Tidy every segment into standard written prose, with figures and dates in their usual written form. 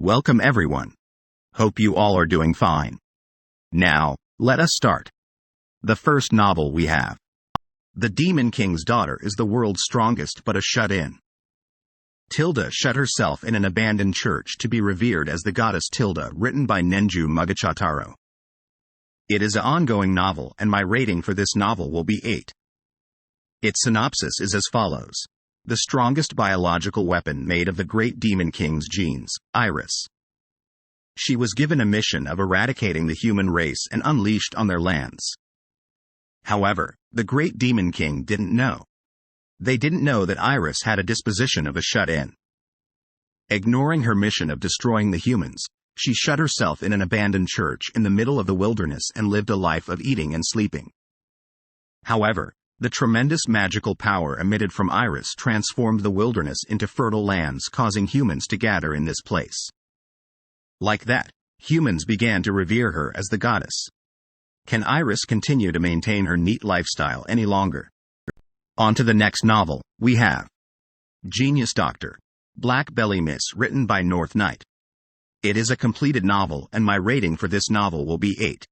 Welcome everyone. Hope you all are doing fine. Now, let us start. The first novel we have. The Demon King's daughter is the world's strongest but a shut-in. Tilda shut herself in an abandoned church to be revered as the goddess Tilda, written by Nenju Mugatataro. It is an ongoing novel and my rating for this novel will be 8. Its synopsis is as follows. The strongest biological weapon made of the great Demon King's genes, Iris. She was given a mission of eradicating the human race and unleashed on their lands. However, the great Demon King didn't know. They didn't know that Iris had a disposition of a shut-in. Ignoring her mission of destroying the humans, she shut herself in an abandoned church in the middle of the wilderness and lived a life of eating and sleeping. However, the tremendous magical power emitted from Iris transformed the wilderness into fertile lands, causing humans to gather in this place. Like that, humans began to revere her as the goddess. Can Iris continue to maintain her neat lifestyle any longer? On to the next novel, we have Genius Doctor, Black Belly Miss, written by North Knight. It is a completed novel and my rating for this novel will be 8.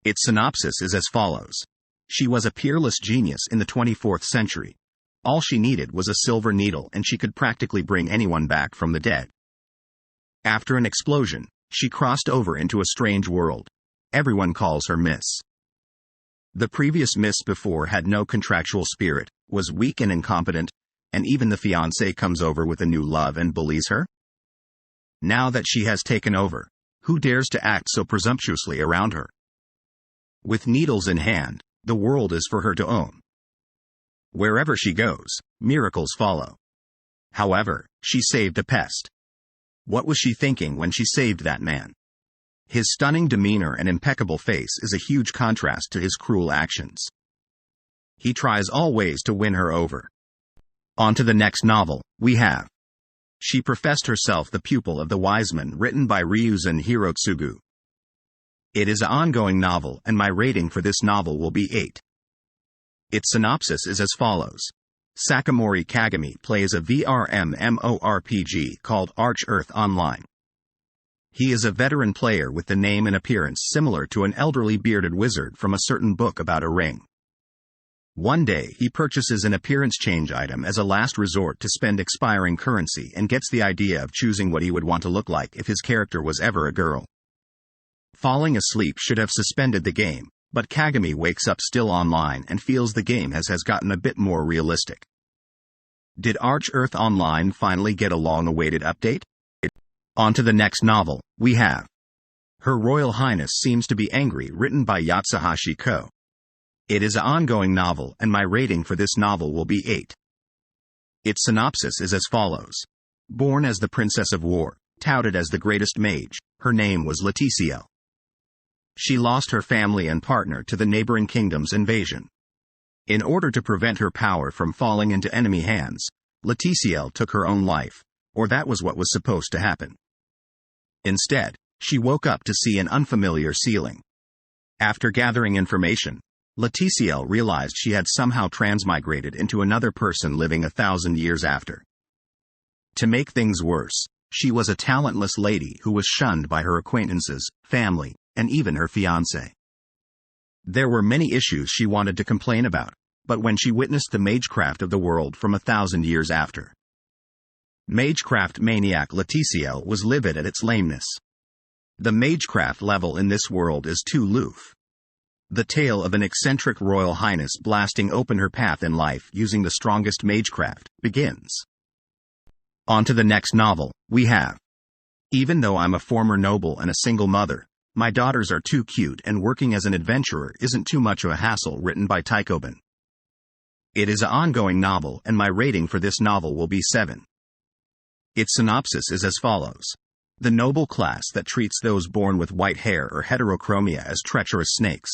Its synopsis is as follows. She was a peerless genius in the 24th century. All she needed was a silver needle and she could practically bring anyone back from the dead. After an explosion, she crossed over into a strange world. Everyone calls her Miss. The previous Miss before had no contractual spirit, was weak and incompetent, and even the fiancé comes over with a new love and bullies her. Now that she has taken over, who dares to act so presumptuously around her? With needles in hand, the world is for her to own. Wherever she goes, miracles follow. However, she saved a pest. What was she thinking when she saved that man? His stunning demeanor and impeccable face is a huge contrast to his cruel actions. He tries all ways to win her over. On to the next novel, we have. She professed herself the pupil of the Wiseman, written by Ryuzen Hirotsugu. It is an ongoing novel and my rating for this novel will be 8. Its synopsis is as follows. Sakamori Kagami plays a VR MMORPG called Arch-Earth Online. He is a veteran player with the name and appearance similar to an elderly bearded wizard from a certain book about a ring. One day he purchases an appearance change item as a last resort to spend expiring currency and gets the idea of choosing what he would want to look like if his character was ever a girl. Falling asleep should have suspended the game, but Kagami wakes up still online and feels the game has gotten a bit more realistic. Did Arch-Earth Online finally get a long-awaited update? On to the next novel, we have. Her Royal Highness Seems to be Angry, written by Yatsuhashi Ko. It is an ongoing novel and my rating for this novel will be 8. Its synopsis is as follows. Born as the Princess of War, touted as the greatest mage, her name was Leticiel. She lost her family and partner to the neighboring kingdom's invasion. In order to prevent her power from falling into enemy hands, Leticiel took her own life, or that was what was supposed to happen. Instead, she woke up to see an unfamiliar ceiling. After gathering information, Leticiel realized she had somehow transmigrated into another person living 1,000 years after. To make things worse, she was a talentless lady who was shunned by her acquaintances, family, and even her fiancé. There were many issues she wanted to complain about, but when she witnessed the magecraft of the world from 1,000 years after. Magecraft maniac Leticiel was livid at its lameness. The magecraft level in this world is too loof. The tale of an eccentric royal highness blasting open her path in life using the strongest magecraft begins. On to the next novel, we have. Even though I'm a former noble and a single mother, my daughters are too cute and working as an adventurer isn't too much of a hassle, written by Taikobin. It is an ongoing novel and my rating for this novel will be 7. Its synopsis is as follows. The noble class that treats those born with white hair or heterochromia as treacherous snakes.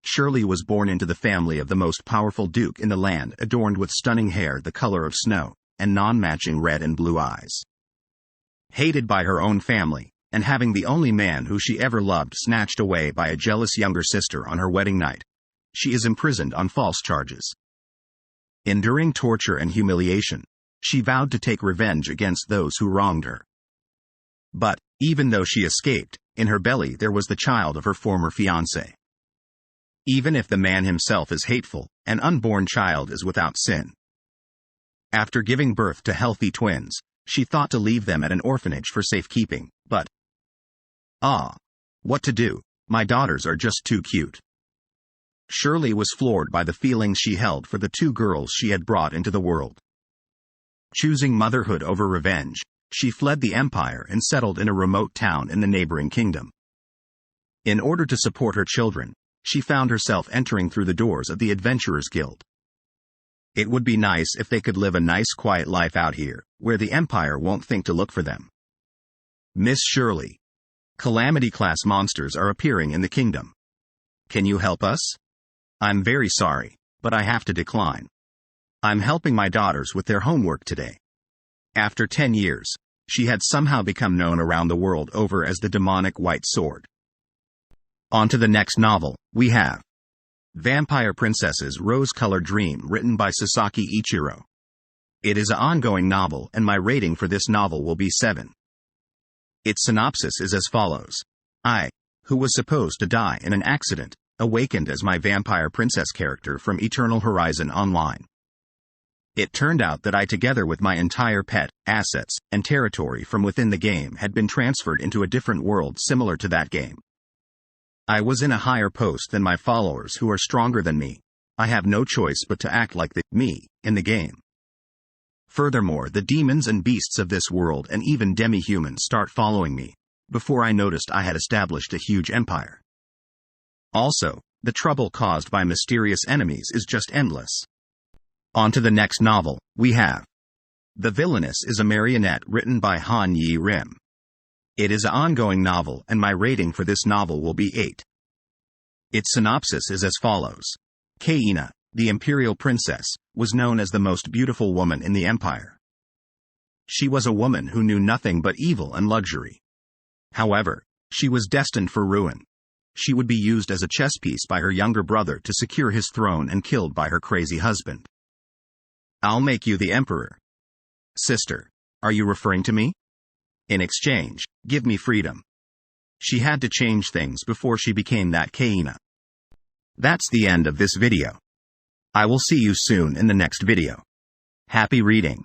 Shirley was born into the family of the most powerful duke in the land, adorned with stunning hair the color of snow, and non-matching red and blue eyes. Hated by her own family, and having the only man who she ever loved snatched away by a jealous younger sister on her wedding night, she is imprisoned on false charges. Enduring torture and humiliation, she vowed to take revenge against those who wronged her. But, even though she escaped, in her belly there was the child of her former fiancé. Even if the man himself is hateful, an unborn child is without sin. After giving birth to healthy twins, she thought to leave them at an orphanage for safekeeping, but what to do? My daughters are just too cute. Shirley was floored by the feelings she held for the two girls she had brought into the world. Choosing motherhood over revenge, she fled the empire and settled in a remote town in the neighboring kingdom. In order to support her children, she found herself entering through the doors of the Adventurers Guild. It would be nice if they could live a nice quiet life out here, where the empire won't think to look for them. Miss Shirley. Calamity-class monsters are appearing in the kingdom. Can you help us? I'm very sorry, but I have to decline. I'm helping my daughters with their homework today. After 10 years, she had somehow become known around the world over as the demonic White Sword. On to the next novel, we have Vampire Princess's Rose-Colored Dream, written by Sasaki Ichiro. It is an ongoing novel, and my rating for this novel will be 7. Its synopsis is as follows. I, who was supposed to die in an accident, awakened as my vampire princess character from Eternal Horizon Online. It turned out that I, together with my entire pet, assets, and territory from within the game, had been transferred into a different world similar to that game. I was in a higher post than my followers who are stronger than me. I have no choice but to act like the me in the game. Furthermore, the demons and beasts of this world and even demi-humans start following me. Before I noticed, I had established a huge empire. Also, the trouble caused by mysterious enemies is just endless. On to the next novel, we have The Villainess is a Marionette, written by Han Yi Rim. It is an ongoing novel, and my rating for this novel will be 8. Its synopsis is as follows. Kaina, the imperial princess, was known as the most beautiful woman in the empire. She was a woman who knew nothing but evil and luxury. However, she was destined for ruin. She would be used as a chess piece by her younger brother to secure his throne and killed by her crazy husband. I'll make you the emperor. Sister, are you referring to me? In exchange, give me freedom. She had to change things before she became that Kaina. That's the end of this video. I will see you soon in the next video. Happy reading.